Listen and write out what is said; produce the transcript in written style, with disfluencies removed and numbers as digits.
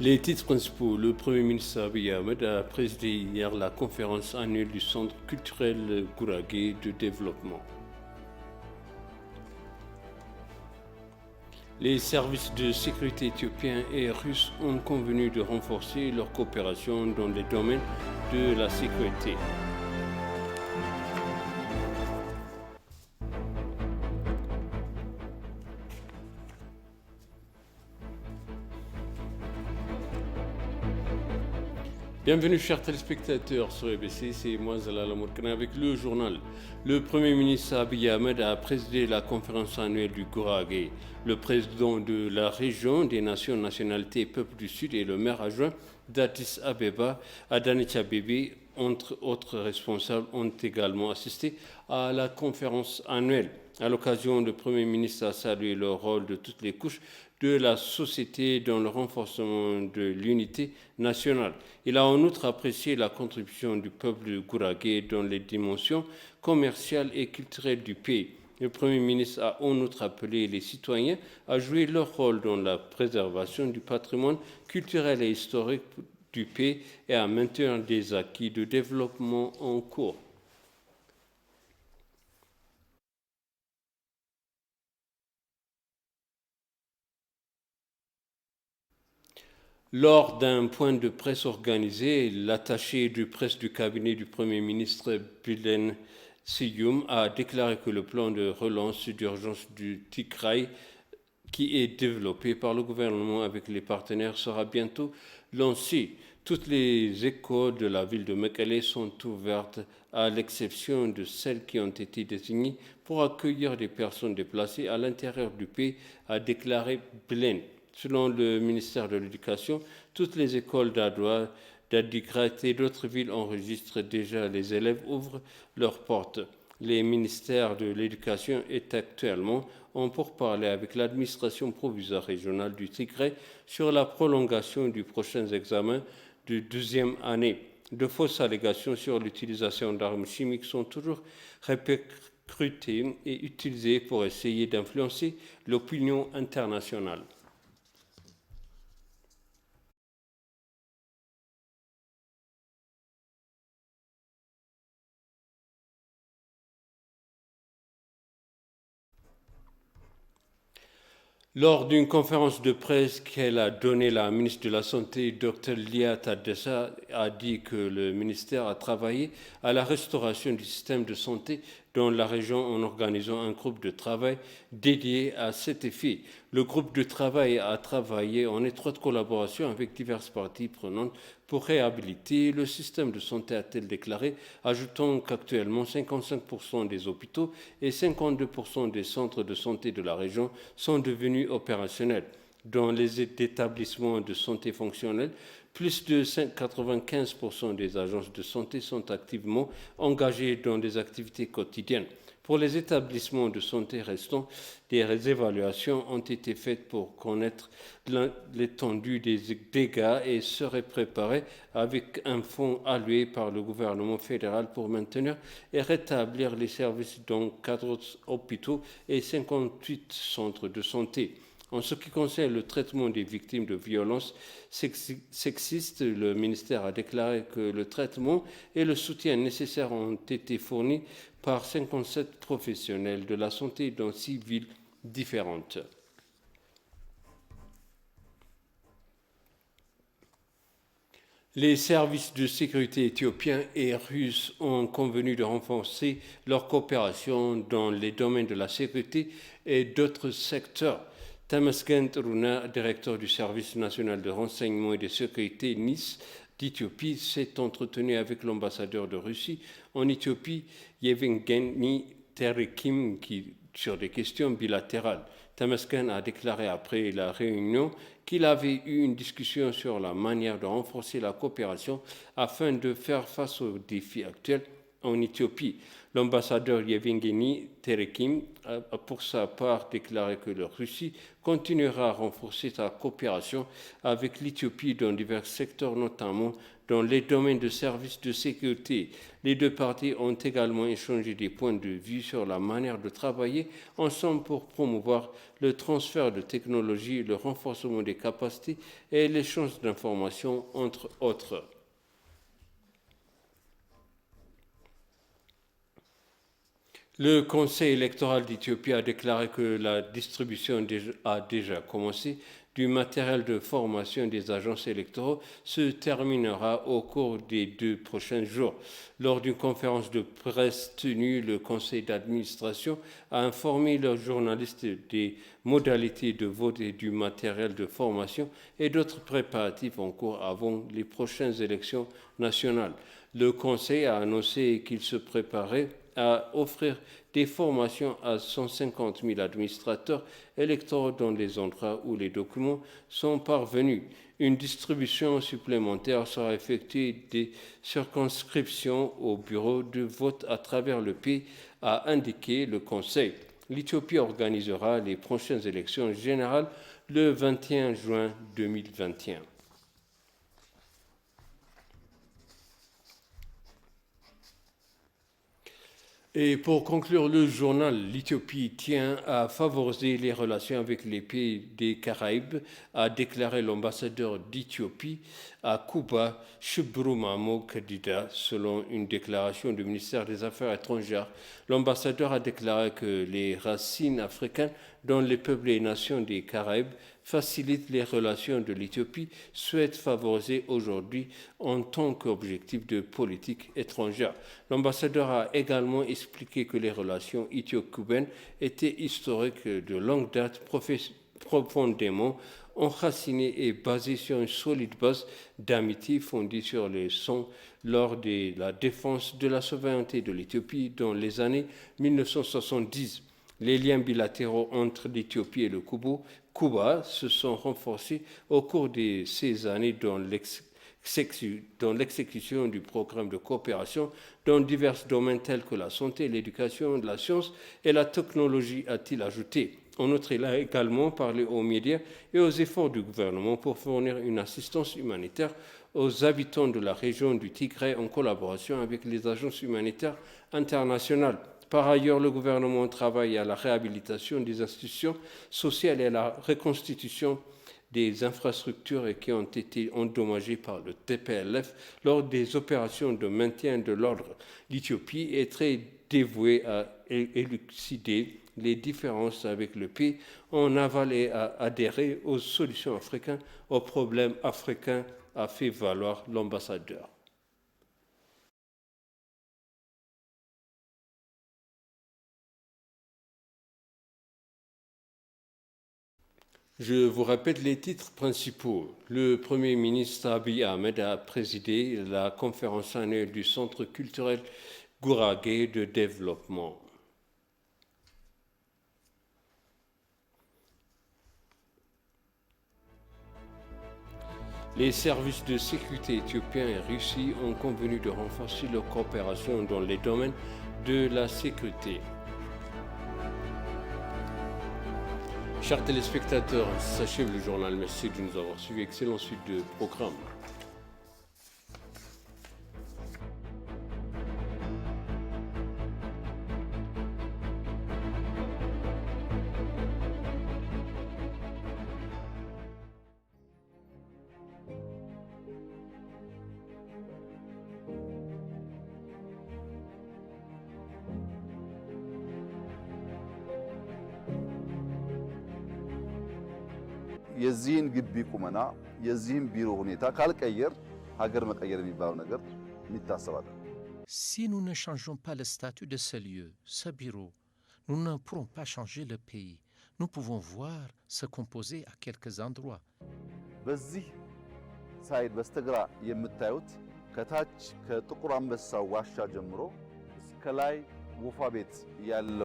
Les titres principaux. Le Premier ministre Abiy Ahmed a présidé hier la conférence annuelle du Centre culturel Gouragé de développement. Les services de sécurité éthiopiens et russes ont convenu de renforcer leur coopération dans les domaines de la sécurité. Bienvenue chers téléspectateurs sur EBC, c'est moi Zalal Amourkana avec le journal. Le Premier ministre Abiy Ahmed a présidé la conférence annuelle du Gouragé. Le président de la région des nations, nationalités et peuples du Sud et le maire adjoint d'Addis Abeba, Adani Tchabébi, entre autres responsables, ont également assisté à la conférence annuelle. À l'occasion, le Premier ministre a salué le rôle de toutes les couches de la société dans le renforcement de l'unité nationale. Il a en outre apprécié la contribution du peuple gouragé dans les dimensions commerciales et culturelles du pays. Le Premier ministre a en outre appelé les citoyens à jouer leur rôle dans la préservation du patrimoine culturel et historique du pays et à maintenir des acquis de développement en cours. Lors d'un point de presse organisé, l'attaché de presse du cabinet du Premier ministre Bilen Siyum a déclaré que le plan de relance d'urgence du Tigray, qui est développé par le gouvernement avec les partenaires, sera bientôt lancé. Toutes les écoles de la ville de Mekelle sont ouvertes à l'exception de celles qui ont été désignées pour accueillir des personnes déplacées à l'intérieur du pays, a déclaré Bilen. Selon le ministère de l'Éducation, toutes les écoles d'Adoua, d'Adigrat et d'autres villes enregistrent déjà les élèves ouvrent leurs portes. Les ministères de l'Éducation est actuellement en pourparlers avec l'administration provisoire régionale du Tigray sur la prolongation du prochain examen de deuxième année. De fausses allégations sur l'utilisation d'armes chimiques sont toujours répercutées et utilisées pour essayer d'influencer l'opinion internationale. Lors d'une conférence de presse qu'elle a donnée, la ministre de la Santé, Dr Lia Tadessa, a dit que le ministère a travaillé à la restauration du système de santé dans la région en organisant un groupe de travail dédié à cet effet. Le groupe de travail a travaillé en étroite collaboration avec diverses parties prenantes pour réhabiliter le système de santé, a-t-elle déclaré, ajoutant qu'actuellement 55% des hôpitaux et 52% des centres de santé de la région sont devenus opérationnels. Dans les établissements de santé fonctionnels, plus de 95% des agences de santé sont activement engagées dans des activités quotidiennes. Pour les établissements de santé restants, des évaluations ont été faites pour connaître l'étendue des dégâts et seraient préparées avec un fonds alloué par le gouvernement fédéral pour maintenir et rétablir les services dans 4 hôpitaux et 58 centres de santé. En ce qui concerne le traitement des victimes de violences sexistes, le ministère a déclaré que le traitement et le soutien nécessaires ont été fournis par 57 professionnels de la santé dans 6 villes différentes. Les services de sécurité éthiopiens et russes ont convenu de renforcer leur coopération dans les domaines de la sécurité et d'autres secteurs. Tamasken Runa, directeur du service national de renseignement et de sécurité Nice d'Éthiopie, s'est entretenu avec l'ambassadeur de Russie en Éthiopie, Yevgeny Terekim, sur des questions bilatérales. Tamasken a déclaré après la réunion qu'il avait eu une discussion sur la manière de renforcer la coopération afin de faire face aux défis actuels en Éthiopie. L'ambassadeur Yevgeny Terekim a pour sa part déclaré que la Russie continuera à renforcer sa coopération avec l'Éthiopie dans divers secteurs, notamment dans les domaines de services de sécurité. Les deux parties ont également échangé des points de vue sur la manière de travailler ensemble pour promouvoir le transfert de technologies, le renforcement des capacités et l'échange d'informations, entre autres. Le Conseil électoral d'Éthiopie a déclaré que la distribution a déjà commencé du matériel de formation des agences électoraux se terminera au cours des 2 prochains jours. Lors d'une conférence de presse tenue, le conseil d'administration a informé leurs journalistes des modalités de vote et du matériel de formation et d'autres préparatifs en cours avant les prochaines élections nationales. Le conseil a annoncé qu'il se préparait à offrir des formations à 150 000 administrateurs électoraux dans les endroits où les documents sont parvenus. Une distribution supplémentaire sera effectuée des circonscriptions au bureau de vote à travers le pays, a indiqué le Conseil. L'Éthiopie organisera les prochaines élections générales le 21 juin 2021. Et pour conclure le journal, l'Éthiopie tient à favoriser les relations avec les pays des Caraïbes, a déclaré l'ambassadeur d'Éthiopie à Cuba, Shibru Kadida, selon une déclaration du ministère des Affaires étrangères. L'ambassadeur a déclaré que les racines africaines dans les peuples et nations des Caraïbes facilite les relations de l'Éthiopie, souhaite favoriser aujourd'hui en tant qu'objectif de politique étrangère. L'ambassadeur a également expliqué que les relations éthio-cubaines étaient historiques de longue date, profondément enracinées et basées sur une solide base d'amitié fondée sur les sons lors de la défense de la souveraineté de l'Éthiopie dans les années 1970. Les liens bilatéraux entre l'Éthiopie et le Cuba se sont renforcés au cours de ces années dans l'exécution du programme de coopération dans divers domaines tels que la santé, l'éducation, la science et la technologie, a-t-il ajouté. En outre, il a également parlé aux médias et aux efforts du gouvernement pour fournir une assistance humanitaire aux habitants de la région du Tigray en collaboration avec les agences humanitaires internationales. Par ailleurs, le gouvernement travaille à la réhabilitation des institutions sociales et à la reconstitution des infrastructures qui ont été endommagées par le TPLF lors des opérations de maintien de l'ordre. L'Éthiopie est très dévouée à élucider les différences avec le pays en aval et à adhérer aux solutions africaines aux problèmes africains, a fait valoir l'ambassadeur. Je vous répète les titres principaux. Le Premier ministre Abiy Ahmed a présidé la conférence annuelle du Centre culturel Gouragé de développement. Les services de sécurité éthiopiens et russes ont convenu de renforcer leur coopération dans les domaines de la sécurité. Chers téléspectateurs, s'achève le journal. Merci de nous avoir suivis. Excellente suite de programme. የዚህን ግቢ ቁመና የዚህን ቢሮ ሁኔታ ካልቀየር ሀገር መቀየር የሚባለው ነገር የሚታሰባል። Si nous ne changeons pas le statut de ce lieu, ce bureau, nous ne pourrons pas changer le pays. Nous pouvons voir se composer à quelques endroits. በዚህ ሳይድ በስተግራ የምታዩት ከታች ከጥቁር አንበሳ ዋሻ ጀምሮ እስከ ላይ ወፋ ቤት ያለው